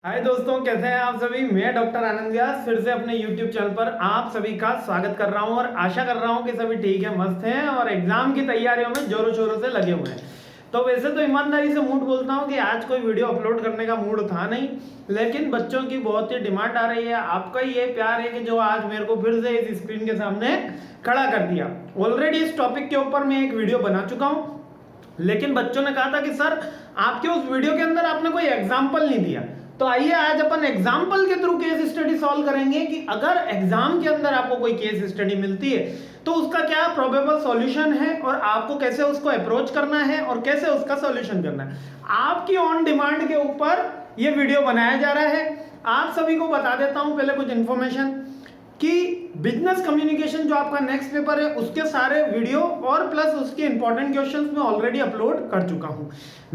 हाय दोस्तों, कैसे हैं आप सभी। मैं डॉक्टर आनंद व्यास फिर से अपने YouTube चैनल पर आप सभी का स्वागत कर रहा हूं और आशा कर रहा हूं कि सभी ठीक है, मस्त हैं और एग्जाम की तैयारियों में जोरों शोरों से लगे हुए हैं। तो वैसे तो ईमानदारी से मूड बोलता हूं कि आज कोई वीडियो अपलोड करने का मूड था नहीं, लेकिन बच्चों की बहुत ही डिमांड आ रही है। आपका ये प्यार है कि जो आज मेरे को फिर से इस स्क्रीन के सामने खड़ा कर दिया। ऑलरेडी इस टॉपिक के ऊपर मैं एक वीडियो बना चुका हूँ, लेकिन बच्चों ने कहा था कि सर आपके उस वीडियो के अंदर आपने कोई एग्जाम्पल नहीं दिया। तो आइए आज अपन एग्जाम्पल के थ्रू केस स्टडी सॉल्व करेंगे कि अगर एग्जाम के अंदर आपको कोई केस स्टडी मिलती है तो उसका क्या प्रोबेबल सॉल्यूशन है और आपको कैसे उसको अप्रोच करना है और कैसे उसका सॉल्यूशन करना है। आपकी ऑन डिमांड के ऊपर ये वीडियो बनाया जा रहा है। आप सभी को बता देता हूं पहले कुछ इंफॉर्मेशन कि बिजनेस कम्युनिकेशन जो आपका नेक्स्ट पेपर है उसके सारे वीडियो और प्लस उसके इंपॉर्टेंट क्वेश्चंस मैं ऑलरेडी अपलोड कर चुका हूं।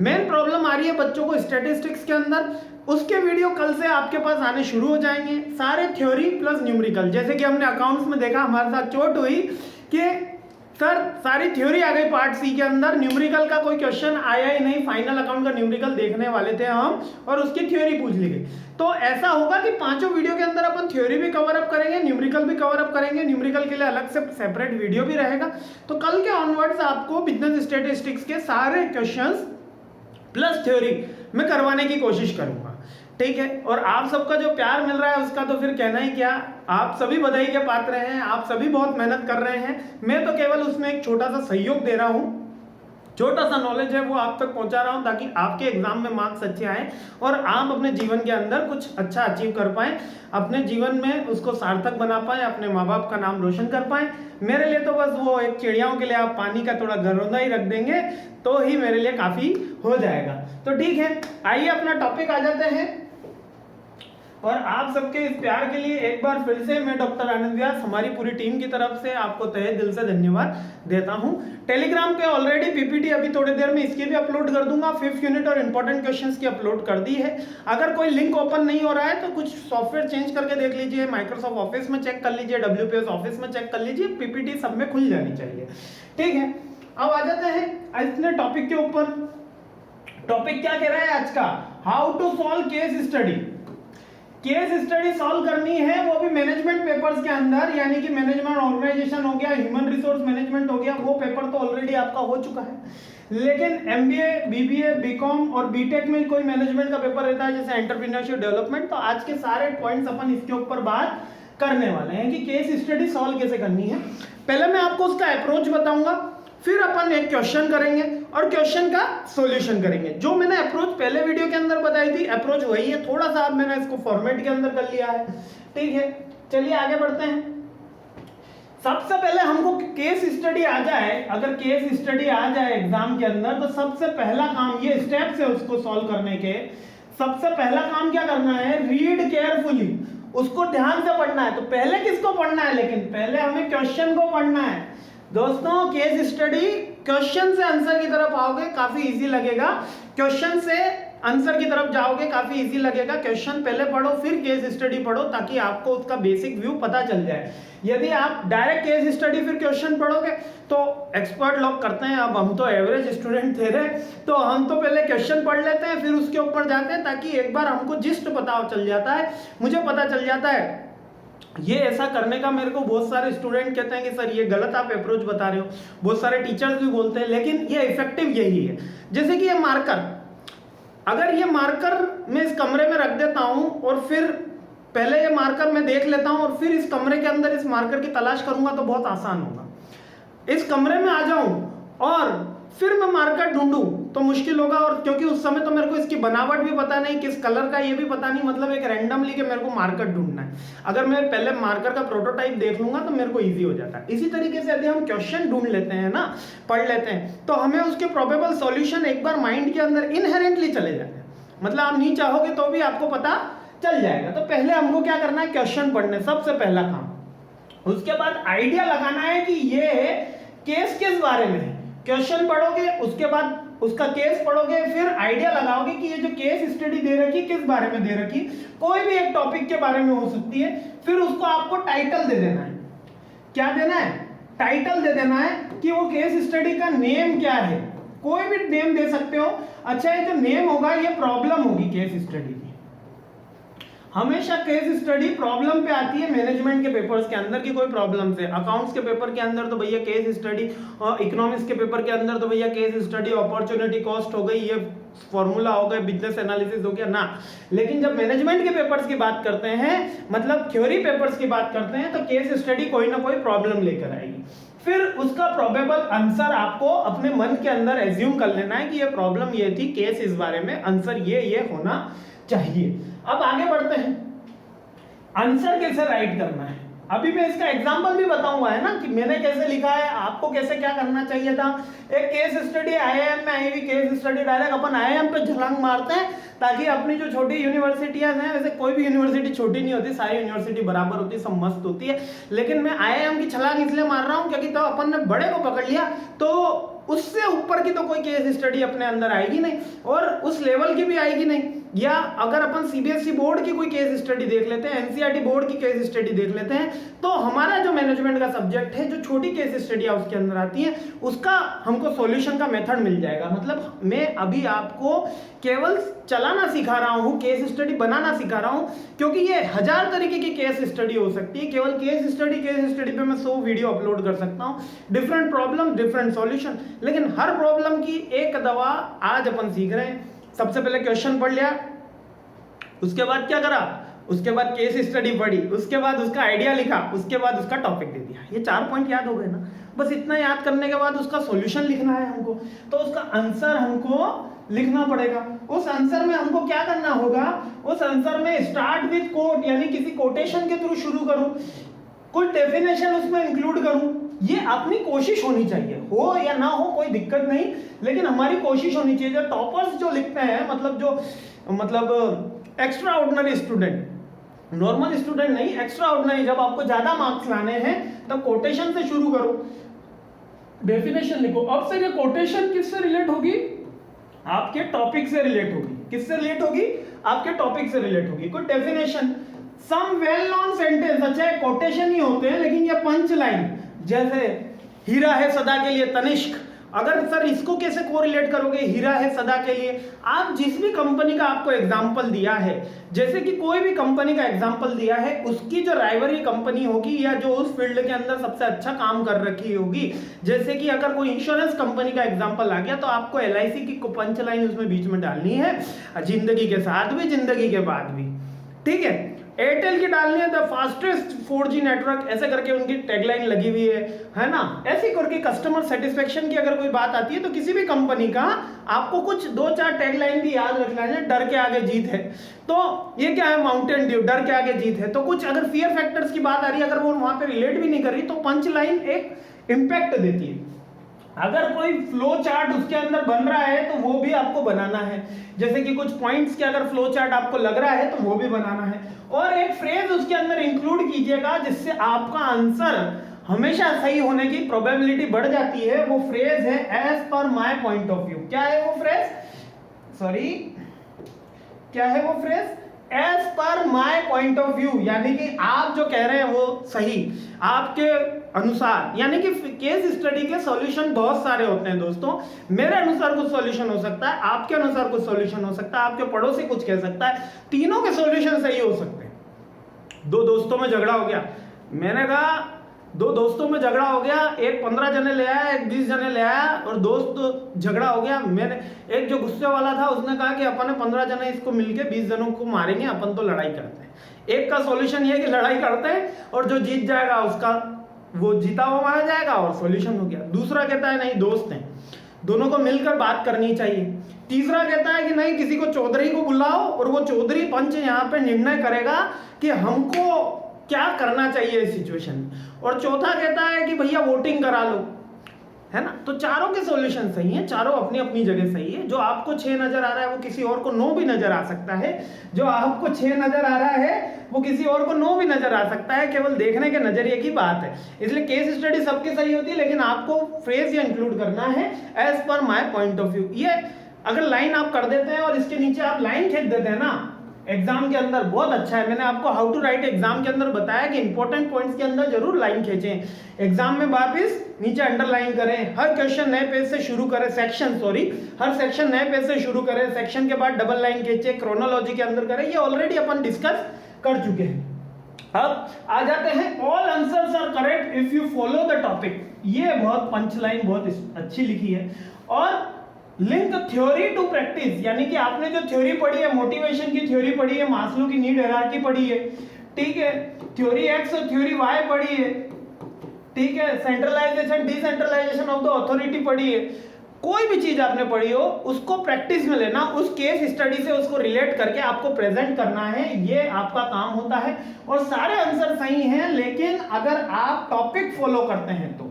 मेन प्रॉब्लम आ रही है बच्चों को स्टैटिस्टिक्स के अंदर, उसके वीडियो कल से आपके पास आने शुरू हो जाएंगे। सारे थ्योरी प्लस न्यूमेरिकल, जैसे कि हमने अकाउंट्स में देखा हमारे साथ चोट हुई कि सर सारी थ्योरी आ गई पार्ट सी के अंदर, न्यूमेरिकल का कोई क्वेश्चन आया ही नहीं। फाइनल अकाउंट का न्यूमेरिकल देखने वाले थे हम और उसकी थ्योरी पूछ ली गई। तो ऐसा होगा कि पांचों वीडियो के अंदर अपन थ्योरी भी कवर अप करेंगे, न्यूमेरिकल भी कवर अप करेंगे। न्यूमेरिकल के लिए अलग से सेपरेट वीडियो भी रहेगा। तो कल के ऑनवर्ड्स आपको बिजनेस स्टैटिस्टिक्स के सारे क्वेश्चंस प्लस थ्योरी मैं करवाने की कोशिश करूंगा, ठीक है। और आप सबका जो प्यार मिल रहा है उसका तो फिर कहना ही क्या। आप सभी बधाई के पात्र हैं, आप सभी बहुत मेहनत कर रहे हैं। मैं तो केवल उसमें एक छोटा सा सहयोग दे रहा हूं, छोटा सा नॉलेज है वो आप तक पहुंचा रहा हूं ताकि आपके एग्जाम में मार्क्स अच्छे आए और आप अपने जीवन के अंदर कुछ अच्छा अचीव कर पाए, अपने जीवन में उसको सार्थक बना पाए, अपने माँ बाप का नाम रोशन कर पाए। मेरे लिए तो बस वो एक चिड़ियाओं के लिए आप पानी का थोड़ा घरौंदा ही रख देंगे तो ही मेरे लिए काफी हो जाएगा। तो ठीक है, आइए अपना टॉपिक आ जाते हैं। और आप सबके इस प्यार के लिए एक बार फिर से मैं डॉक्टर आनंद व्यास हमारी पूरी टीम की तरफ से आपको तहे दिल से धन्यवाद देता हूं। टेलीग्राम पे ऑलरेडी पीपीटी अभी थोड़ी देर में इसकी भी अपलोड कर दूंगा। 5th यूनिट और इंपॉर्टेंट क्वेश्चंस की अपलोड कर दी है। अगर कोई लिंक ओपन नहीं हो रहा है तो कुछ सॉफ्टवेयर चेंज करके देख लीजिए, माइक्रोसॉफ्ट ऑफिस में चेक कर लीजिए, WPS ऑफिस में चेक कर लीजिए, पीपीटी सब में खुल जानी चाहिए, ठीक है। अब आ जाते हैं इतने टॉपिक के ऊपर। टॉपिक क्या कह रहा है आज का, how to solve case study. Case study solve करनी है वो भी मैनेजमेंट पेपर्स के अंदर, यानी कि मैनेजमेंट ऑर्गेनाइजेशन हो गया, ह्यूमन रिसोर्स मैनेजमेंट हो गया। वो पेपर तो ऑलरेडी आपका हो चुका है, लेकिन MBA, BBA, BCom और BTech में कोई मैनेजमेंट का पेपर रहता है जैसे एंटरप्रेन्योरशिप डेवलपमेंट। तो आज के सारे पॉइंट्स अपन इसके ऊपर बात करने वाले हैं कि केस स्टडी सॉल्व कैसे करनी है। पहले मैं आपको उसका अप्रोच बताऊंगा, फिर अपन एक क्वेश्चन करेंगे और क्वेश्चन का सॉल्यूशन करेंगे। जो मैंने अप्रोच पहले वीडियो के अंदर बताई थी अप्रोच वही है, थोड़ा सा अब मैंने इसको फॉर्मेट के अंदर कर लिया है, ठीक है। चलिए आगे बढ़ते हैं। सबसे पहले हमको केस स्टडी आ जाए, अगर केस स्टडी आ जाए एग्जाम के अंदर तो सबसे पहला काम, ये स्टेप्स है उसको सॉल्व करने के। सबसे पहला काम क्या करना है, रीड केयरफुली, उसको ध्यान से पढ़ना है। तो पहले किसको पढ़ना है, लेकिन पहले हमें क्वेश्चन को पढ़ना है। दोस्तों केस स्टडी क्वेश्चन से आंसर की तरफ आओगे काफी इजी लगेगा, क्वेश्चन से आंसर की तरफ जाओगे काफी इजी लगेगा। क्वेश्चन पहले पढ़ो फिर केस स्टडी पढ़ो ताकि आपको उसका बेसिक व्यू पता चल जाए। यदि आप डायरेक्ट केस स्टडी फिर क्वेश्चन पढ़ोगे तो एक्सपर्ट लोग करते हैं, अब हम तो एवरेज स्टूडेंट थे रहे, तो हम तो पहले क्वेश्चन पढ़ लेते हैं फिर उसके ऊपर जाते हैं ताकि एक बार हमको जिस्ट पता चल जाता है, मुझे पता चल जाता है। ये ऐसा करने का मेरे को बहुत सारे स्टूडेंट कहते हैं कि सर ये गलत आप अप्रोच बता रहे हो, बहुत सारे टीचर्स भी बोलते हैं, लेकिन ये इफेक्टिव यही है। जैसे कि ये मार्कर, अगर ये मार्कर मैं इस कमरे में रख देता हूं और फिर पहले ये मार्कर मैं देख लेता हूं और फिर इस कमरे के अंदर इस मार्कर की तलाश करूंगा तो बहुत आसान होगा। इस कमरे में आ जाऊं और फिर मैं मार्कर ढूंढूं तो मुश्किल होगा, और क्योंकि उस समय तो मेरे को इसकी बनावट भी पता नहीं, किस कलर का ये भी पता नहीं, मतलब एक रैंडमली के मेरे को मार्कर ढूंढना है। अगर मैं पहले मार्कर का प्रोटोटाइप देख लूंगा तो मेरे को इजी हो जाता है। इसी तरीके से यदि हम क्वेश्चन ढूंढ लेते हैं ना, पढ़ लेते हैं, तो हमें उसके प्रोबेबल सॉल्यूशन एक बार माइंड के अंदर इनहेरेंटली चले जाते हैं, मतलब आप नहीं चाहोगे तो भी आपको पता चल जाएगा। तो पहले हमको क्या करना है, क्वेश्चन पढ़ने, सबसे पहला काम। उसके बाद आइडिया लगाना है कि ये केस किस बारे में है। क्वेश्चन पढ़ोगे, उसके बाद उसका केस पढ़ोगे, फिर आइडिया लगाओगे कि ये जो केस स्टडी दे रखी किस बारे में दे रखी, कोई भी एक टॉपिक के बारे में हो सकती है। फिर उसको आपको टाइटल दे देना है। क्या देना है, टाइटल दे देना है कि वो केस स्टडी का नेम क्या है, कोई भी नेम दे सकते हो। अच्छा ये जो नेम होगा ये प्रॉब्लम होगी केस स्टडी की, हमेशा केस स्टडी प्रॉब्लम पे आती है मैनेजमेंट के पेपर्स के अंदर की कोई प्रॉब्लम से। अकाउंट्स के पेपर के अंदर तो भैया केस स्टडी, और इकोनॉमिक्स के पेपर के अंदर तो भैया केस स्टडी, अपॉर्चुनिटी कॉस्ट हो गई, ये फॉर्मूला हो गए, बिजनेस एनालिसिस हो गया ना। लेकिन जब मैनेजमेंट के पेपर्स की बात करते हैं, मतलब थ्योरी पेपर्स की बात करते हैं, तो केस स्टडी कोई ना कोई प्रॉब्लम लेकर आएगी। फिर उसका प्रोबेबल आंसर आपको अपने मन के अंदर एज्यूम कर लेना है कि ये प्रॉब्लम ये थी, केस इस बारे में, आंसर ये होना चाहिए। अब आगे बढ़ते हैं, आंसर कैसे राइट करना है। अभी मैं इसका एग्जांपल भी बताऊंगा, है ना, कि मैंने कैसे लिखा है, आपको कैसे क्या करना चाहिए था। एक केस स्टडी आईआईएम में आई हुई केस स्टडी, डायरेक्ट अपन आईआईएम पे छलांग मारते हैं, ताकि अपनी जो छोटी यूनिवर्सिटियां हैं, वैसे कोई भी यूनिवर्सिटी छोटी नहीं होती, सारी यूनिवर्सिटी बराबर होती है, सब मस्त होती है, लेकिन मैं आईआईएम की छलांग इसलिए मार रहा हूँ क्योंकि तो अपन ने बड़े को पकड़ लिया, तो उससे ऊपर की तो कोई केस स्टडी अपने अंदर आएगी नहीं, और उस लेवल की भी आएगी नहीं। या अगर अपन सीबीएसई बोर्ड की कोई केस स्टडी देख लेते हैं, एनसीईआरटी बोर्ड की केस स्टडी देख लेते हैं, तो हमारा जो मैनेजमेंट का सब्जेक्ट है, जो छोटी केस स्टडियां उसके अंदर आती हैं, उसका हमको सॉल्यूशन का मेथड मिल जाएगा। मतलब मैं अभी आपको केवल चलाना सिखा रहा हूं, केस स्टडी बनाना सिखा रहा हूं, क्योंकि ये 1000 तरीके की केस स्टडी हो सकती है। केवल केस स्टडी पे मैं 100 वीडियो अपलोड कर सकता हूं, डिफरेंट प्रॉब्लम डिफरेंट सॉल्यूशन, लेकिन हर प्रॉब्लम की एक दवा आज अपन सीख रहे हैं। सबसे पहले क्वेश्चन पढ़ लिया, उसके बाद क्या करा, उसके बाद केस स्टडी पढ़ी, उसके बाद उसका आइडिया लिखा, उसके बाद उसका टॉपिक दे दिया। ये 4 पॉइंट याद हो गए ना। बस इतना याद करने के बाद उसका सॉल्यूशन लिखना है हमको, तो उसका आंसर हमको लिखना पड़ेगा। उस आंसर में हमको क्या करना होगा, उस आंसर में स्टार्ट विद कोट, यानी किसी कोटेशन के थ्रू शुरू करूं, कुछ डेफिनेशन उसमें इंक्लूड करूं। ये अपनी कोशिश होनी चाहिए, हो या ना हो कोई दिक्कत नहीं, लेकिन हमारी कोशिश होनी चाहिए। जो टॉपर्स जो लिखते हैं, मतलब extra ordinary student, normal student नहीं, एक्स्ट्रा ऑर्डिनरी, जब आपको ज्यादा मार्क्स लाने हैं तब कोटेशन से शुरू करो, डेफिनेशन लिखो। अब से ये कोटेशन किससे रिलेट होगी, आपके टॉपिक से रिलेट होगी। किससे रिलेट होगी, आपके टॉपिक से रिलेट होगी। कोई definition, some well known sentence, अच्छा कोटेशन ही होते हैं, लेकिन ये पंच लाइन, जैसे हीरा है सदा के लिए तनिष्क, अगर सर इसको कैसे कोरिलेट करोगे, हीरा है सदा के लिए। आप जिस भी कंपनी का आपको एग्जांपल दिया है, जैसे कि कोई भी कंपनी का एग्जांपल दिया है, उसकी जो राइवरी कंपनी होगी या जो उस फील्ड के अंदर सबसे अच्छा काम कर रखी होगी, जैसे कि अगर कोई इंश्योरेंस कंपनी का एग्जांपल आ गया, तो आपको एलआईसी की पंच लाइन उसमें बीच में डालनी है, जिंदगी के साथ भी जिंदगी के बाद भी, ठीक है। एयरटेल की डालनी है द फास्टेस्ट 4G नेटवर्क, ऐसे करके उनकी टैगलाइन लगी हुई है ना। ऐसी करके कस्टमर सेटिस्फेक्शन की अगर कोई बात आती है, तो किसी भी कंपनी का आपको कुछ 2-4 टैगलाइन भी याद रखना है। डर के आगे जीत है, तो ये क्या है, माउंटेन ड्यू, डर के आगे जीत है। तो कुछ अगर फियर फैक्टर्स की बात आ रही है, अगर वो वहां पे रिलेट भी नहीं कर रही, तो पंच लाइन एक इंपैक्ट देती है। अगर कोई फ्लो चार्ट उसके अंदर बन रहा है, तो वो भी आपको बनाना है। जैसे कि कुछ पॉइंट्स के अगर फ्लो चार्ट आपको लग रहा है, तो वो भी बनाना है। और एक फ्रेज उसके अंदर इंक्लूड कीजिएगा, जिससे आपका आंसर हमेशा सही होने की प्रोबेबिलिटी बढ़ जाती है। वो फ्रेज है as per my point of view. क्या है वो फ्रेज, सॉरी क्या है वो phrase, as per my point of view, यानी कि आप जो कह रहे हैं वो सही, आपके अनुसार। यानी कि केस स्टडी के सॉल्यूशन बहुत सारे होते हैं दोस्तों। मेरे अनुसार कुछ सॉल्यूशन हो सकता है, आपके अनुसार कुछ सॉल्यूशन हो सकता है, आपके पड़ोसी कुछ कह सकता है, तीनों के सॉल्यूशन सही हो सकते हैं। 2 दोस्तों में झगड़ा हो गया, मैंने कहा 2 दोस्तों में झगड़ा हो गया, एक 15 जने ले आया, एक 20 जने ले आया, और दोस्त झगड़ा हो गया। मैंने एक जो गुस्से वाला था, उसने कहा कि अपन 15 जने इसको मिलके 20 जनों को मारेंगे, अपन तो लड़ाई करते हैं। एक का सॉल्यूशन ये कि लड़ाई करते हैं, और जो जीत जाएगा उसका वो जीता हुआ माना जाएगा, और सॉल्यूशन हो गया। दूसरा कहता है नहीं, दोस्त हैं, दोनों को मिलकर बात करनी चाहिए। तीसरा कहता है कि नहीं, किसी को चौधरी को बुलाओ, और वो चौधरी पंच यहाँ पे निर्णय करेगा कि हमको क्या करना चाहिए इस सिचुएशन में। और चौथा कहता है कि भैया वोटिंग करा लो, है ना। तो चारों के सॉल्यूशन सही हैं, चारों अपनी अपनी जगह सही है। जो आपको 6 नजर आ रहा है, वो किसी और को 9 भी नजर आ सकता है। जो आपको 6 नजर आ रहा है, वो किसी और को 9 भी नजर आ सकता है। केवल देखने के नजरिए की बात है। इसलिए केस स्टडी सबकी सही होती है, लेकिन आपको फ्रेज ये इंक्लूड करना है as per my point of view. ये अगर लाइन आप कर देते हैं और इसके नीचे आप लाइन खींच देते हैं ना, एग्जाम के अंदर बहुत अच्छा है। मैंने आपको हाउ टू राइट एग्जाम के अंदर बताया कि इंपॉर्टेंट पॉइंट्स के अंदर जरूर लाइन खींचें। एग्जाम में वापस नीचे अंडरलाइन करें, हर क्वेश्चन नए पेज से शुरू करें, हर सेक्शन नए पेज से शुरू करें, सेक्शन के बाद डबल लाइन खींचे, क्रोनोलॉजी के अंदर करें। ये ऑलरेडी अपन डिस्कस कर चुके हैं। अब आ जाते हैं, all answers are correct if you follow the topic. ये बहुत पंच लाइन बहुत अच्छी लिखी है। और लिंक थ्योरी टू प्रैक्टिस, यानी कि आपने जो थ्योरी पढ़ी है, मोटिवेशन की थ्योरी पढ़ी है, मास्लो की नीड हायरार्की पढ़ी है, ठीक है, थ्योरी एक्स और थ्योरी वाई पढ़ी है, ठीक है, centralisation decentralisation of the authority पढ़ी है, कोई भी चीज आपने पढ़ी हो उसको प्रैक्टिस में लेना, उस केस स्टडी से उसको रिलेट करके आपको प्रेजेंट करना है, ये आपका काम होता है। और सारे आंसर सही हैं, लेकिन अगर आप टॉपिक फॉलो करते हैं तो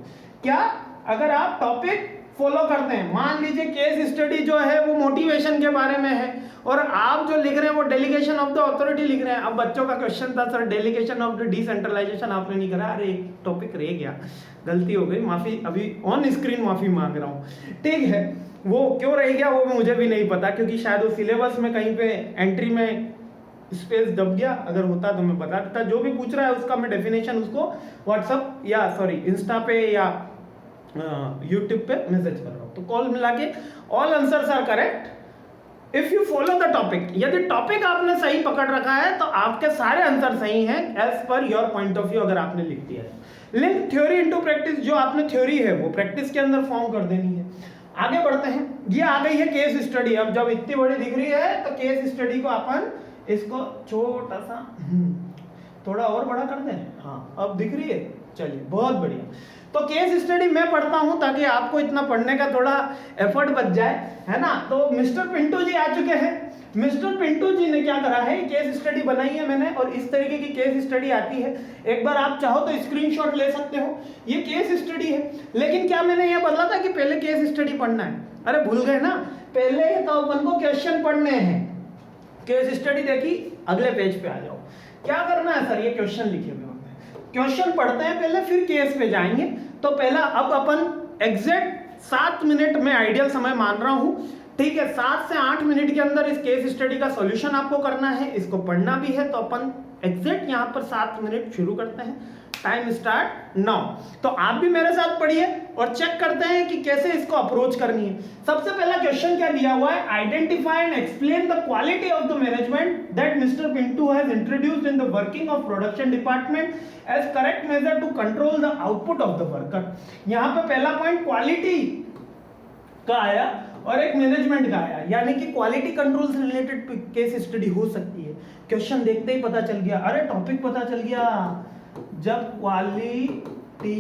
क्या, अगर आप टॉपिक फॉलो करते हैं, मान लीजिए केस स्टडी जो है वो मोटिवेशन के बारे में है और आप जो लिख रहे हैं वो डेलीगेशन ऑफ द अथॉरिटी लिख रहे हैं। अब बच्चों का क्वेश्चन था sir delegation of the decentralisation आपने नहीं करा, अरे एक टॉपिक रह गया, गलती हो गई, माफी, अभी ऑन स्क्रीन माफी मांग रहा हूँ, ठीक है। वो क्यों रह गया वो मुझे भी नहीं पता, क्योंकि शायद वो सिलेबस में कहीं पे एंट्री में स्पेस दब गया, अगर होता तो मैं बता देता। जो भी पूछ रहा है उसका मैं डेफिनेशन उसको व्हाट्सएप या सॉरी इंस्टा पे या यूट्यूब पे मैसेज कर रहा हूँ। तो कॉल मिला के all answers are correct if you follow the topic. यदि टॉपिक आपने सही पकड़ रखा है तो आपके सारे आंसर सही हैं as per your point of view, अगर आपने लिख दिया है। लिंक थ्योरी इनटू प्रैक्टिस, जो आपने थ्योरी है वो प्रैक्टिस के अंदर फॉर्म कर देनी है। आगे बढ़ते हैं, ये आ गई है केस स्टडी। अब जब इतनी बड़ी दिख रही है तो केस स्टडी को अपन इसको छोटा सा थोड़ा और बड़ा कर दें, हाँ अब दिख रही है, चलिए बहुत बढ़िया। तो केस स्टडी मैं पढ़ता हूं ताकि आपको इतना पढ़ने का थोड़ा एफर्ट बच जाए, है ना। तो मिस्टर पिंटू जी आ चुके हैं। मिस्टर पिंटू जी ने क्या करा है, केस स्टडी बनाई है मैंने, और इस तरीके की केस स्टडी आती है। एक बार आप चाहो तो स्क्रीनशॉट ले सकते हो, ये केस स्टडी है। लेकिन क्या मैंने ये बोला था कि पहले केस स्टडी पढ़ना है, अरे भूल गए ना, पहले तो अपन को क्वेश्चन पढ़ने हैं। केस स्टडी देखी, अगले पेज पे आ जाओ। क्या करना है सर, ये क्वेश्चन लिखे हुए होते हैं, क्वेश्चन पढ़ते हैं पहले, फिर केस पे जाएंगे। तो पहला अब अपन एग्जैक्ट 7 मिनट में आइडियल समय मान रहा हूं, ठीक है, 7 से 8 मिनट के अंदर इस केस स्टडी का सॉल्यूशन आपको करना है, इसको पढ़ना भी है। तो अपन एग्जैक्ट यहां पर 7 मिनट शुरू करते हैं, टाइम स्टार्ट नाउ। तो आप भी मेरे साथ पढ़िए और चेक करते हैं कि कैसे इसको अप्रोच करनी है। सबसे पहला क्वेश्चन क्या दिया हुआ है, identify and explain the quality of the management that Mr Pintu has introduced in the working of production department as correct measure to control the output of the worker. यहां पे पहला पॉइंट क्वालिटी का आया और एक मैनेजमेंट का आया, यानी कि क्वालिटी कंट्रोल से रिलेटेड केस स्टडी हो सकती है। क्वेश्चन देखते ही पता चल गया, अरे टॉपिक पता चल गया, जब क्वालिटी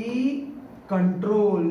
कंट्रोल,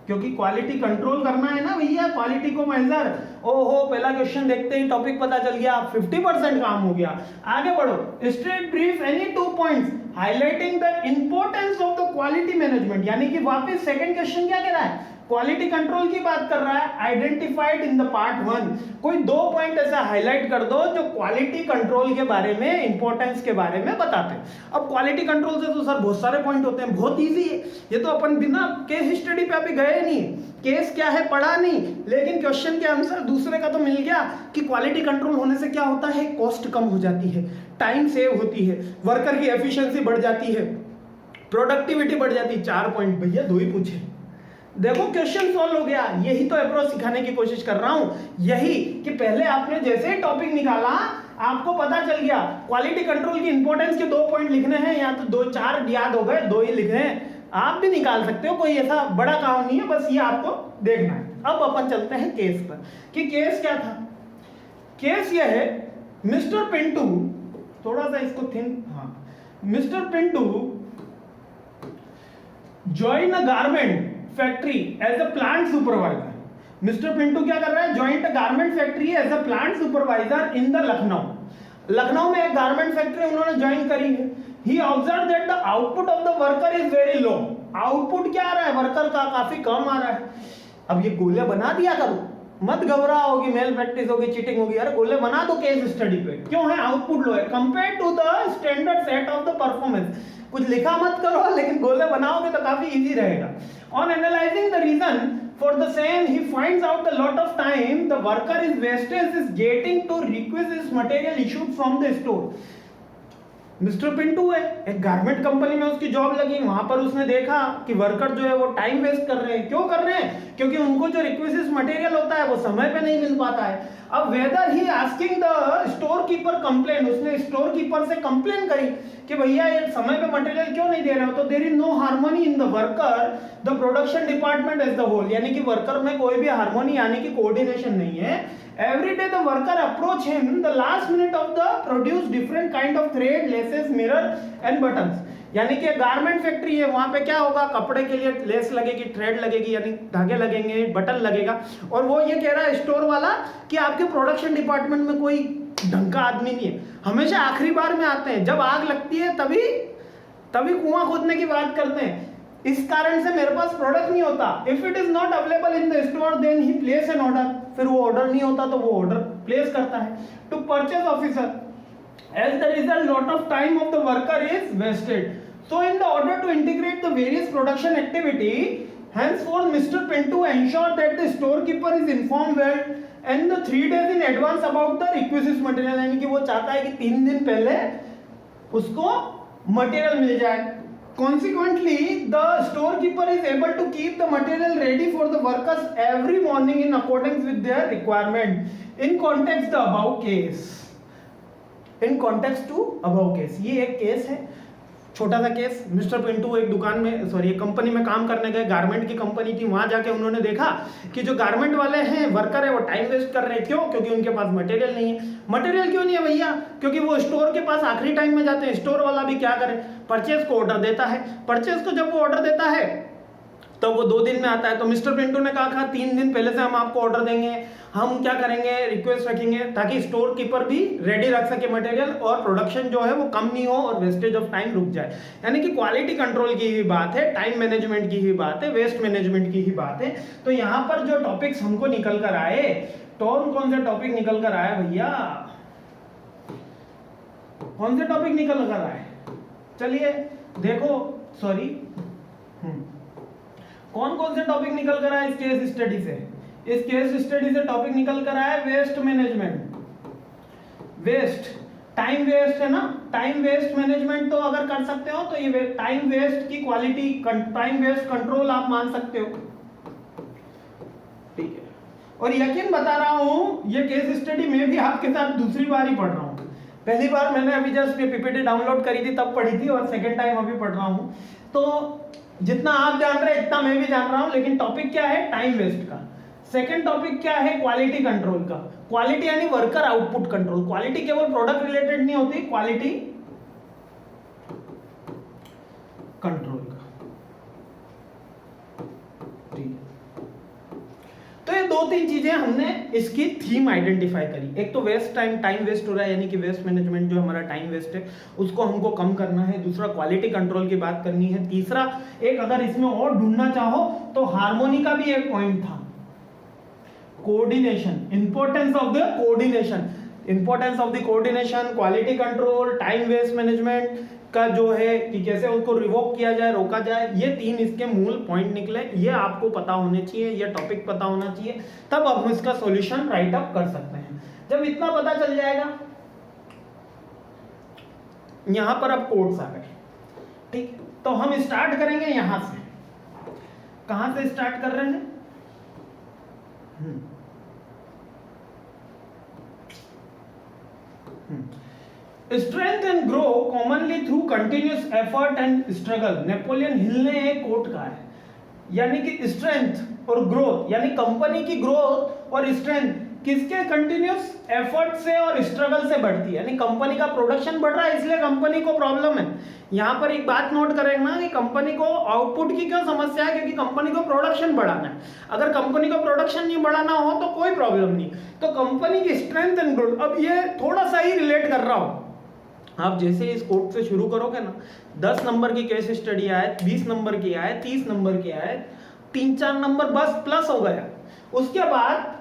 क्योंकि क्वालिटी कंट्रोल करना है ना भैया, क्वालिटी को मेजर। ओहो, पहला क्वेश्चन देखते ही टॉपिक पता चल गया, 50% काम हो गया। आगे बढ़ो, straight brief any 2 points highlighting the importance of the quality management, यानी कि वापस सेकंड क्वेश्चन क्या कह रहा है, क्वालिटी कंट्रोल की बात कर रहा है। आइडेंटिफाइड इन द पार्ट 1, कोई 2 पॉइंट ऐसा हाईलाइट कर दो जो क्वालिटी कंट्रोल के बारे में, इंपॉर्टेंस के बारे में बताते हैं। अब क्वालिटी कंट्रोल से तो सर बहुत सारे पॉइंट होते हैं, बहुत इजी है ये तो, अपन बिना केस स्टडी पे अभी गए नहीं, केस क्या है पढ़ा नहीं, लेकिन क्वेश्चन के आंसर दूसरे का तो मिल गया कि क्वालिटी कंट्रोल होने से क्या होता है, कॉस्ट कम हो जाती है, टाइम सेव होती है, वर्कर की एफिशिएंसी बढ़ जाती है, प्रोडक्टिविटी बढ़ जाती है। 4 पॉइंट भैया 2 ही पूछे, देखो क्वेश्चन सॉल्व हो गया। यही तो अप्रोच सिखाने की कोशिश कर रहा हूं, यही कि पहले आपने जैसे ही टॉपिक निकाला आपको पता चल गया क्वालिटी कंट्रोल की इंपॉर्टेंस के 2 पॉइंट लिखने हैं, या तो 2-4 याद हो गए, 2 ही लिखने हैं, आप भी निकाल सकते हो, कोई ऐसा बड़ा काम नहीं है, बस ये आपको देखना है। अब अपन चलते हैं केस पर कि केस क्या था। केस ये है, मिस्टर पिंटू, थोड़ा सा इसको थिंक, हाँ, mister Pintu join a garment factory as a plant supervisor. Mister Pintu क्या कर रहा है, joint garment factory as a plant supervisor in the Lucknow. Lucknow में एक गारमेंट फैक्ट्री उन्होंने ज्वाइन करी है। He observe that the output of the worker is very low. Output क्या आ रहा है वर्कर का, काफी कम आ रहा है। अब ये गोले बना दिया करो, मत घबराओगी, मेल प्रैक्टिस होगी, चीटिंग होगी, अरे गोले बना दो केस स्टडी पे, क्यों है आउटपुट लो है compare to the standard set of the performance. कुछ लिखा मत करो, लेकिन गोले बनाओगे तो काफी इजी रहेगा। On analyzing the reason for the same, he finds out a lot of time the worker is wastage is getting to requisites material issued from the store. Mister Pintu है, एक गारमेंट कंपनी में उसकी job लगी, वहां पर उसने देखा कि वर्कर जो है वो टाइम वेस्ट कर रहे हैं। क्यों कर रहे हैं? क्योंकि उनको जो रिक्विजिट मटेरियल होता है वो समय पे नहीं मिल पाता है। अब weather he asking the store keeper complain, उसने स्टोर कीपर से कंप्लेन करी कि भैया ये समय पे मटेरियल क्यों नहीं दे रहे हो। तो there is no harmony in the worker the production department as the whole, यानी कि वर्कर में कोई भी हार्मोनी यानी कि कोऑर्डिनेशन नहीं है। Every day the worker approach him the last minute of the produce different kind of thread, laces, mirror and buttons। यानी कि गारमेंट फैक्ट्री है, वहां पे क्या होगा, कपड़े के लिए लेस लगेगी, थ्रेड लगेगी यानी धागे लगेंगे, बटन लगेगा। और वो ये कह रहा है स्टोर वाला कि आपके प्रोडक्शन डिपार्टमेंट में कोई ढंग का आदमी नहीं है, हमेशा आखिरी बार में आते हैं, जब आग लगती है तभी कुआं खोदने की बात करते हैं। इस कारण से मेरे पास प्रोडक्ट नहीं होता। If it is not available in the store then he place an order, फिर वो ऑर्डर नहीं होता तो वो ऑर्डर प्लेस करता है to purchase officer. As the result lot of time of the worker is wasted. So in the order to integrate the various production activity, henceforth Mr. Pinto ensure that the storekeeper is informed well and the 3 days in advance about the requisite material, यानी कि वो चाहता है कि 3 दिन पहले उसको material मिल जाए। Consequently, the storekeeper is able to keep the material ready for the workers every morning in accordance with their requirement. In context the above case, in context to above case, ये एक case है, छोटा सा case. Mister Pintu एक दुकान में एक company में काम करने गए, गारमेंट की कंपनी थी। वहां जाके उन्होंने देखा कि जो गारमेंट वाले हैं वर्कर है वो टाइम वेस्ट कर रहे हैं। क्यों? क्योंकि उनके पास मटेरियल नहीं है। मटेरियल क्यों नहीं है भैया? क्योंकि वो स्टोर के पास आखिरी टाइम में जाते हैं। स्टोर वाला भी क्या करे, परचेज को ऑर्डर देता है। परचेज को जब वो ऑर्डर देता है तो वो 2 दिन में आता है। तो मिस्टर पिंटू ने कहा 3 दिन पहले से हम आपको ऑर्डर देंगे, हम क्या करेंगे, रिक्वेस्ट रखेंगे ताकि स्टोर कीपर भी रेडी रख सके मटेरियल और प्रोडक्शन जो है वो कम नहीं हो और वेस्टेज ऑफ टाइम रुक जाए। यानी कि क्वालिटी कंट्रोल की ही बात है, टाइम मैनेजमेंट की ही बात है, वेस्ट मैनेजमेंट की ही बात है। तो यहाँ पर जो टॉपिक्स हमको निकल कर आए, कौन से टॉपिक निकल कर आए भैया, कौन से टॉपिक निकल कर आए? चलिए देखो, सॉरी, कौन से टॉपिक निकल कर आए इस केस स्टडी से? इस केस स्टडी से टॉपिक निकल कर आया waste management. Waste, time waste है ना, टाइम वेस्ट मैनेजमेंट तो अगर कर सकते हो तो ये टाइम वेस्ट की क्वालिटी, टाइम वेस्ट कंट्रोल आप मान सकते हो, ठीक है। और यकीन बता रहा हूं ये केस स्टडी में भी आपके साथ दूसरी बार ही पढ़ रहा हूं। पहली बार मैंने अभी जस्ट पीपीटी डाउनलोड करी थी तब पढ़ी थी, और सेकेंड टाइम अभी पढ़ रहा हूं। तो जितना आप जान रहे हैं इतना मैं भी जान रहा हूं, लेकिन टॉपिक क्या है? टाइम वेस्ट का। सेकंड टॉपिक क्या है? क्वालिटी कंट्रोल का। क्वालिटी यानी वर्कर आउटपुट कंट्रोल। क्वालिटी केवल प्रोडक्ट रिलेटेड नहीं होती, क्वालिटी कंट्रोल का, ठीक है। तो ये 2-3 चीजें हमने इसकी थीम आइडेंटिफाई करी। एक तो वेस्ट टाइम वेस्ट हो रहा है, यानी कि वेस्ट मैनेजमेंट जो हमारा टाइम वेस्ट है उसको हमको कम करना है। दूसरा क्वालिटी कंट्रोल की बात करनी है। तीसरा एक अगर इसमें और ढूंढना चाहो तो हार्मोनी का भी एक पॉइंट था, coordination, importance of the coordination, importance of the coordination, quality control, time waste management का जो है कि कैसे उसको रिवोक किया जाए, रोका जाए। ये 3 इसके मूल पॉइंट निकले। ये आपको पता होने चाहिए, ये टॉपिक पता होना चाहिए, तब हम इसका सॉल्यूशन राइट अप कर सकते हैं। जब इतना पता चल जाएगा, यहां पर अब कोड्स आ गए, ठीक। तो हम स्टार्ट करेंगे यहां से। कहां से स्टार्ट कर रहे हैं? Strength and grow commonly through continuous effort and struggle. Napoleon Hill ने एक कोट कहा है, यानी कि स्ट्रेंथ और ग्रोथ, यानी कंपनी की ग्रोथ और स्ट्रेंथ किसके? कंटिन्यूस एफर्ट से और स्ट्रगल से बढ़ती है। यानी कंपनी का प्रोडक्शन बढ़ रहा है इसलिए कंपनी को प्रॉब्लम है। यहां पर एक बात नोट करेंगे ना कि कंपनी को आउटपुट की क्यों समस्या है, क्योंकि कंपनी को प्रोडक्शन बढ़ाना है। अगर कंपनी को प्रोडक्शन नहीं बढ़ाना हो तो कोई प्रॉब्लम नहीं। तो कंपनी की स्ट्रेंथ एंड ग्रोथ, अब ये थोड़ा सा ही रिलेट कर रहा हूं। आप जैसे इस कोट से शुरू करोगे ना, 10 नंबर की केस स्टडी आए, 20 नंबर की आए, 30 नंबर की आए, 3-4 नंबर बस प्लस हो गया। उसके बाद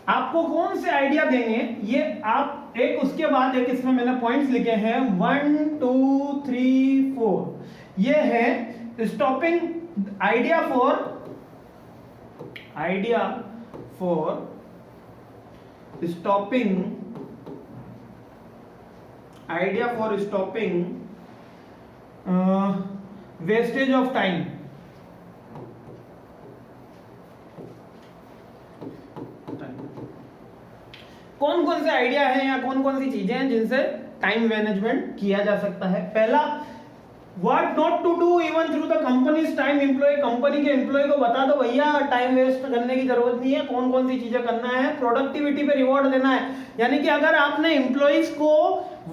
आपको कौन से आइडिया देंगे ये आप एक, उसके बाद एक इसमें मैंने पॉइंट्स लिखे हैं 1 2 3 4। ये है stopping idea for stopping idea for stopping wastage of time. कौन कौन से आइडिया हैं या कौन कौन सी चीजें हैं जिनसे टाइम मैनेजमेंट किया जा सकता है। पहला, what not to do even through the companies time employ. Company के एम्प्लॉय को बता दो भैया टाइम वेस्ट करने की जरूरत नहीं है, कौन कौन सी चीजें करना है। प्रोडक्टिविटी पे रिवॉर्ड देना है, यानी कि अगर आपने एम्प्लॉइज को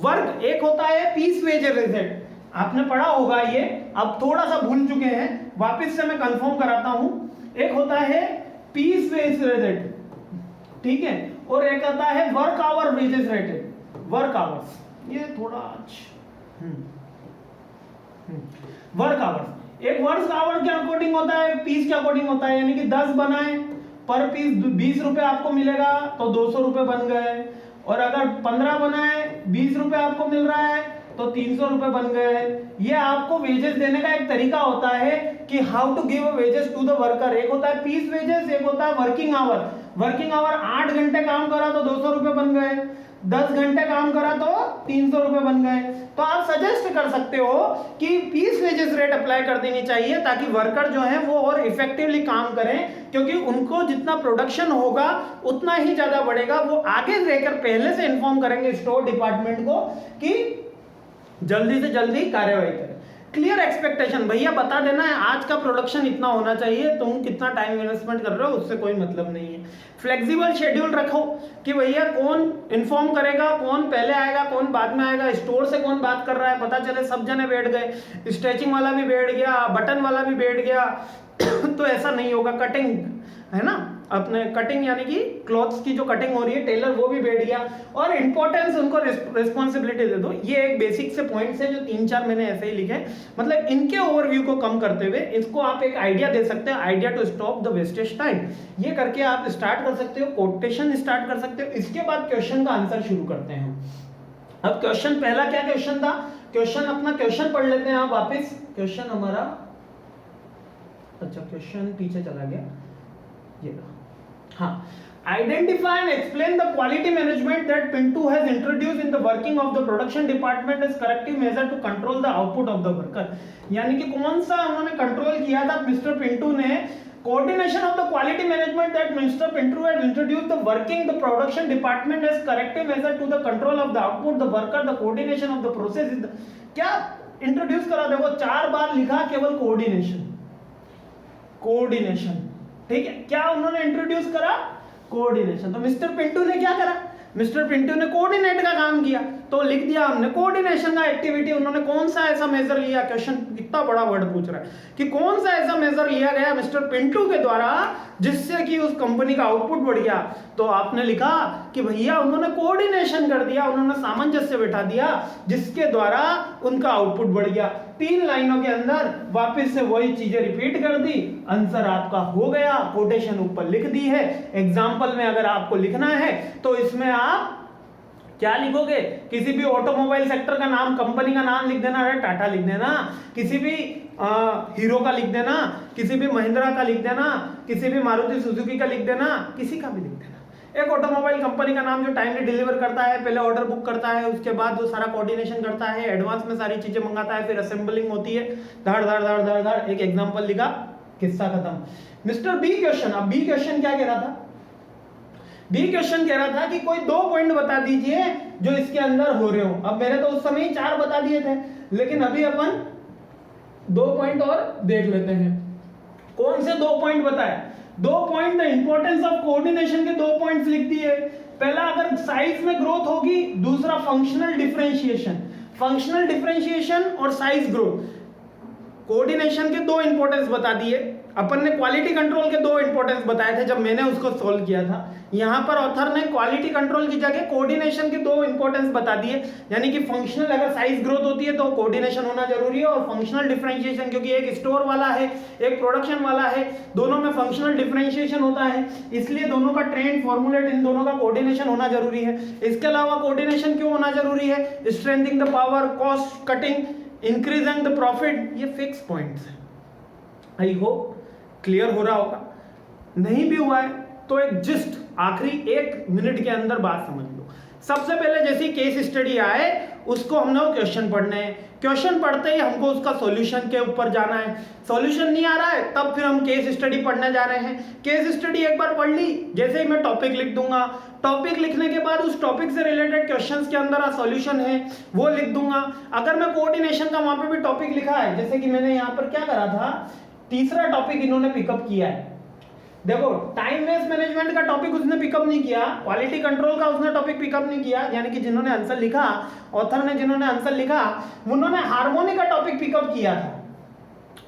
वर्क, एक होता है पीस वेज रिजेट, आपने पढ़ा होगा ये, अब थोड़ा सा भूल चुके हैं, वापस से मैं कंफर्म कराता हूं। एक होता है पीस वेज रिजेट, ठीक है, और एक आता है work hour wages rated, work hours. ये थोड़ा वर्क आवर्स, एक वर्क आवर के अकॉर्डिंग होता है, पीस के अकॉर्डिंग होता है, यानी कि 10 बनाए पर पीस 20 रुपए आपको मिलेगा तो 200 रुपए बन गए, और अगर 15 बनाए 20 रुपए आपको मिल रहा है तो 300 रुपए बन गए। ये आपको वेजेस देने का एक तरीका होता है कि how to give wages to the worker. एक होता है पीस वेजेस, एक होता है वर्किंग आवर। वर्किंग आवर 8 घंटे काम करा तो 200 रुपए बन गए, 10 घंटे काम करा तो 300 रुपए बन गए। तो आप सजेस्ट कर सकते हो कि पीस वेजेस रेट अप्लाई कर देनी चाहिए ताकि वर्कर जो है वो और इफेक्टिवली काम करें, क्योंकि उनको जितना प्रोडक्शन होगा उतना ही ज्यादा बढ़ेगा। वो आगे लेकर पहले से इन्फॉर्म करेंगे स्टोर डिपार्टमेंट को कि जल्दी से जल्दी कार्यवाही करें। क्लियर एक्सपेक्टेशन, भैया बता देना है आज का प्रोडक्शन इतना होना चाहिए, तुम कितना टाइम इन्वेस्टमेंट कर रहे हो उससे कोई मतलब नहीं है। फ्लेक्सिबल शेड्यूल रखो कि भैया कौन इन्फॉर्म करेगा, कौन पहले आएगा, कौन बाद में आएगा, स्टोर से कौन बात कर रहा है, पता चले सब जने बैठ गए, स्ट्रेचिंग वाला भी बैठ गया, बटन वाला भी बैठ गया तो ऐसा नहीं होगा। कटिंग है ना, अपने कटिंग यानी कि क्लॉथ्स की जो कटिंग हो रही है, टेलर वो भी बैठ गया, और इंपॉर्टेंस उनको रिस्पॉन्सिबिलिटी दे दो। ये एक बेसिक से पॉइंट्स है जो 3-4 मैंने ऐसे ही लिखे, मतलब इनके ओवरव्यू को कम करते हुए इसको आप एक आइडिया दे सकते हैं, idea to stop the wastage time. ये करके आप स्टार्ट कर सकते हो, कोटेशन स्टार्ट कर सकते हो। इसके बाद क्वेश्चन का आंसर शुरू करते हैं। अब क्वेश्चन, पहला क्या क्वेश्चन था, क्वेश्चन अपना क्वेश्चन पढ़ लेते हैं आप वापिस। क्वेश्चन हमारा, अच्छा क्वेश्चन पीछे चला गया, ये हाँ, identify and explain the quality management that Pinto has introduced in the working of the production department as corrective measure to control the output of the worker। यानी कि कौन सा उन्होंने कंट्रोल किया था मिस्टर पिंटू ने, coordination of the quality management that Mr. Pinto had introduced the working the production department as corrective measure to the control of the output the worker the coordination of the process is the, क्या introduce करा, देखो 4 बार लिखा केवल coordination, coordination, ठीक है, क्या उन्होंने introduce करा, कोऑर्डिनेशन। तो मिस्टर पिंटू ने क्या करा, मिस्टर पिंटू ने कोऑर्डिनेट का काम किया, तो लिख दिया हमने कोऑर्डिनेशन का एक्टिविटी। उन्होंने कौन सा ऐसा मेजर लिया, क्वेश्चन कितना बड़ा वर्ड पूछ रहा है कि कौन सा ऐसा मेजर लिया गया मिस्टर पिंटू के द्वारा जिससे कि उस कंपनी का आउटपुट बढ़ गया। तो आपने लिखा कि भैया उन्होंने कोऑर्डिनेशन कर दिया, उन्होंने सामंजस्य बैठा दिया जिसके द्वारा उनका आउटपुट बढ़ गया। 3 लाइनों के अंदर वापस से वही चीजें रिपीट कर दी, आंसर आपका हो गया, कोटेशन ऊपर लिख दी है। एग्जाम्पल में अगर आपको लिखना है तो इसमें आप क्या लिखोगे, किसी भी ऑटोमोबाइल सेक्टर का नाम, कंपनी का नाम लिख देना, अरे टाटा लिख देना, किसी भी हीरो का लिख देना, किसी भी महिंद्रा का लिख देना, किसी भी मारुति सुजुकी का लिख देना, किसी का भी लिख देना। एक ऑटोमोबाइल कंपनी का नाम जो टाइमली डिलीवर करता है, पहले ऑर्डर बुक करता है, उसके बाद वो सारा कोऑर्डिनेशन करता है, एडवांस में सारी चीजें मंगाता है, फिर असेंबलिंग होती है, धाड़ धाड़ धाड़ धाड़ धाड़, एक एग्जांपल लिखा, किस्सा खत्म। मिस्टर बी क्वेश्चन, अब बी क्वेश्चन क्या कह रहा था, बी क्वेश्चन कह रहा था कि कोई 2 पॉइंट बता दीजिए जो इसके अंदर हो रहे हो। अब मैंने तो उस समय ही 4 बता दिए थे, लेकिन अभी अपन 2 पॉइंट और देख लेते हैं। कौन से 2 पॉइंट बताए, 2 point, the importance of coordination के 2 पॉइंट्स लिख दिए। पहला, अगर साइज में ग्रोथ होगी, दूसरा फंक्शनल डिफरेंशिएशन, फंक्शनल डिफरेंशिएशन और साइज ग्रोथ। कोऑर्डिनेशन के 2 इंपॉर्टेंस बता दिए, अपन ने क्वालिटी कंट्रोल के 2 इंपॉर्टेंस बताए थे जब मैंने उसको सोल्व किया था। यहां पर ऑथर ने क्वालिटी कंट्रोल की जगह कोऑर्डिनेशन के 2 इंपॉर्टेंस बता दिए, यानी कि फंक्शनल, अगर साइज ग्रोथ होती है तो कोऑर्डिनेशन होना जरूरी है, और फंक्शनल डिफरेंशिएशन क्योंकि एक स्टोर वाला है एक प्रोडक्शन वाला है, दोनों में फंक्शनल डिफरेंशिएशन होता है, इसलिए दोनों का ट्रेंड फॉर्मुलेट, इन दोनों का कोऑर्डिनेशन होना जरूरी है। इसके अलावा कोऑर्डिनेशन क्यों होना जरूरी है, strengthening the power, cost cutting, increasing the profit, ये फिक्स पॉइंट्स है। आई होप क्लियर हो रहा होगा, नहीं भी हुआ है तो एक जिस्ट आखिरी 1 मिनट के अंदर बात समझ लो। सबसे पहले जैसी केस स्टडी आए उसको हमने वो क्वेश्चन पढ़ने हैं। क्वेश्चन पढ़ते ही हमको उसका सॉल्यूशन के ऊपर जाना है। सॉल्यूशन नहीं आ रहा है तब फिर हम केस स्टडी पढ़ने जा रहे हैं। केस स्टडी एक बार पढ़ ली, जैसे ही मैं टॉपिक लिख दूंगा, टॉपिक लिखने के बाद उस टॉपिक से रिलेटेड क्वेश्चंस के अंदर सॉल्यूशन है वो लिख दूंगा। अगर मैं कोऑर्डिनेशन का वहां पे भी टॉपिक लिखा है, जैसे कि मैंने यहाँ पर क्या करा था, तीसरा टॉपिक इन्होंने पिकअप किया है। देखो टाइम वेस्ट मैनेजमेंट का टॉपिक उसने पिकअप नहीं किया, क्वालिटी कंट्रोल का उसने टॉपिक पिकअप नहीं किया, यानी कि जिन्होंने आंसर लिखा, ऑथर ने जिन्होंने आंसर लिखा, उन्होंने हार्मोनी का टॉपिक पिकअप किया था।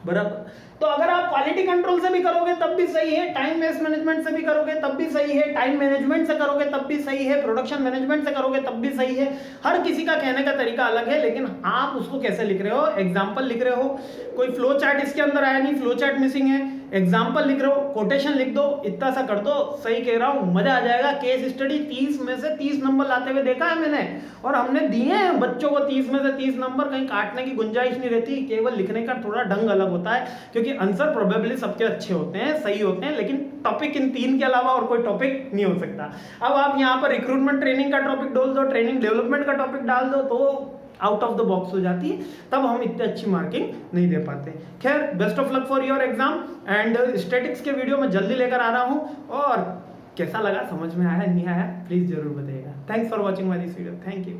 बराबर। तो अगर आप क्वालिटी कंट्रोल से भी करोगे तब भी सही है, टाइम वेस्ट मैनेजमेंट से भी करोगे तब भी सही है, टाइम मैनेजमेंट से करोगे तब भी सही है, प्रोडक्शन मैनेजमेंट से करोगे तब भी सही है। हर किसी का कहने का तरीका अलग है, लेकिन आप उसको कैसे लिख रहे हो, एग्जाम्पल लिख रहे हो, कोई फ्लो चार्ट इसके अंदर आया नहीं, फ्लो चार्ट मिसिंग है, एग्जाम्पल लिख रहे हो, कोटेशन लिख दो, इतना सा कर दो, सही कह रहा हूं, मजा आ जाएगा। केस स्टडी 30 में से 30 नंबर लाते हुए देखा है मैंने, और हमने दिए हैं बच्चों को 30 में से 30 नंबर, कहीं काटने की गुंजाइश नहीं रहती, केवल लिखने का थोड़ा ढंग अलग होता है, क्योंकि आंसर प्रोबेबली सबके अच्छे होते हैं, सही होते हैं, लेकिन टॉपिक इन 3 के अलावा और कोई टॉपिक नहीं हो सकता। अब आप यहाँ पर रिक्रूटमेंट ट्रेनिंग का टॉपिक डाल दो, ट्रेनिंग डेवलपमेंट का टॉपिक डाल दो, तो आउट ऑफ द बॉक्स हो जाती है, तब हम इतनी अच्छी मार्किंग नहीं दे पाते। खैर, best of luck for your exam, and statics के वीडियो मैं जल्दी लेकर आ रहा हूँ, और कैसा लगा, समझ में आया नहीं आया, प्लीज जरूर बताइएगा। Thanks for watching my this video, thank you.